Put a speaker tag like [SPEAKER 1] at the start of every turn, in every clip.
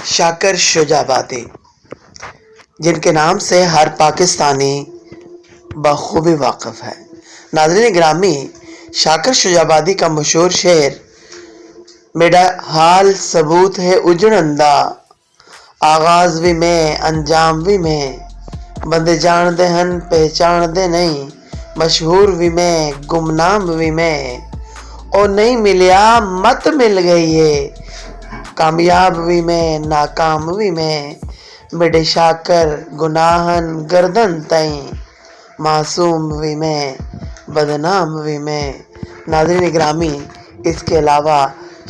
[SPEAKER 1] شاکر شجابادی، جن کے نام سے ہر پاکستانی بخوبی واقف ہے۔ ناظرین گرامی، شاکر شجابادی کا مشہور شعر میرا حال ثبوت ہے اجڑندہ، آغاز بھی میں انجام بھی میں، بندے جان دے ہن پہچان دے نہیں، مشہور بھی میں گمنام بھی میں، او نہیں ملیا مت مل گئی ہے، کامیاب بھی میں ناکام بھی میں، میرے شاکر گناہن گردن تئیں، معصوم بھی میں بدنام بھی میں۔ ناظرین گرامی، اس کے علاوہ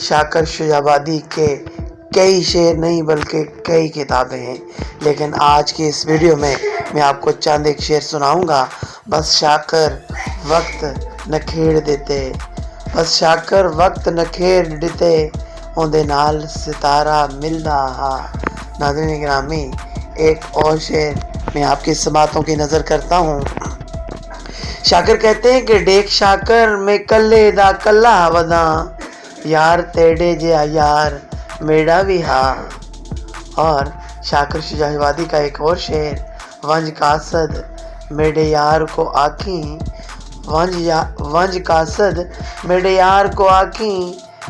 [SPEAKER 1] شاکر شجابادی کے کئی شعر نہیں بلکہ کئی کتابیں ہیں، لیکن آج کی اس ویڈیو میں آپ کو چند ایک شعر سناؤں گا۔ بس شاکر وقت نہ کھیڑ دیتے، بس شاکر وقت نہ کھیڑ دیتے، اوندے نال ستارہ ملدا ہا۔ ناظرین گرامی، ایک اور شعر میں آپ کی سماعتوں کی نظر کرتا ہوں۔ شاکر کہتے ہیں کہ ڈیک شاکر میں کلے دا کلا وداں، یار تیڑے جیا یار میرا بھی ہا۔ اور شاکر شجابادی کا ایک اور شعر، ونج قاصد میرے یار کو آکھیں، ونج قاصد میرے یار کو آکھیں،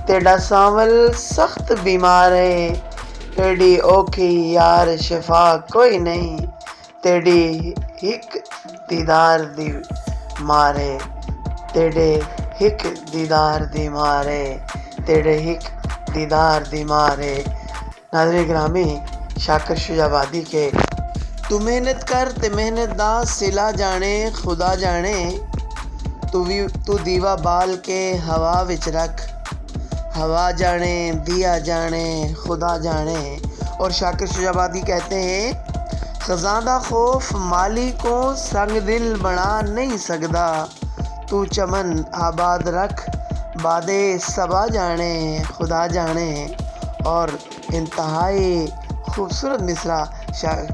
[SPEAKER 1] تیڑا سانول سخت بیمار ہے، تیڑی اوکھی یار شفا کوئی نہیں، تیڑی ہک دیدار دی مارے، تیڑے ہک دیدار دی مارے، تیڑے ہک دیدار دی مارے۔ ناظرین گرامی، شاکر شجابادی کے تو محنت کر تے محنت دا صلہ جانے خدا جانے، تو دیوا بال کے ہوا وچ رکھ، ہوا جانے دیا جانے خدا جانے۔ اور شاکر شجابادی کہتے ہیں، خزاں دا خوف مالی کو سنگ دل بنا نہیں سکدا، تو چمن آباد رکھ بادے صبا جانے خدا جانے۔ اور انتہائی خوبصورت مصرع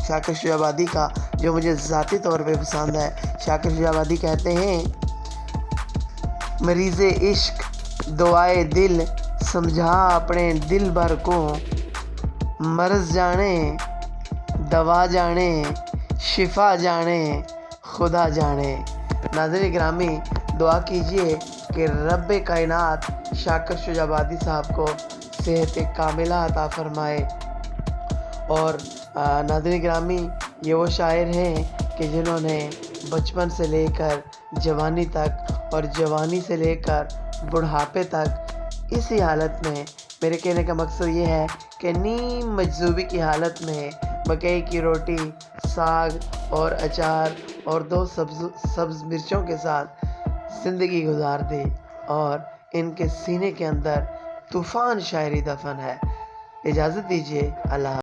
[SPEAKER 1] شاکر شجابادی کا جو مجھے ذاتی طور پہ پسند ہے۔ شاکر شجابادی کہتے ہیں، مریض عشق دعائے دل سمجھا اپنے دل بھر کو، مرض جانے دوا جانے شفا جانے خدا جانے۔ ناظرین گرامی، دعا کیجئے کہ رب کائنات شاکر شجابادی صاحب کو صحت کاملہ عطا فرمائے۔ اور ناظرین گرامی، یہ وہ شاعر ہیں کہ جنہوں نے بچپن سے لے کر جوانی تک اور جوانی سے لے کر بڑھاپے تک اسی حالت میں، میرے کہنے کا مقصد یہ ہے کہ نیم مجذوبی کی حالت میں مکئی کی روٹی، ساگ اور اچار اور 2 سبز مرچوں کے ساتھ زندگی گزار دی، اور ان کے سینے کے اندر طوفان شاعری دفن ہے۔ اجازت دیجیے، اللہ حافظ۔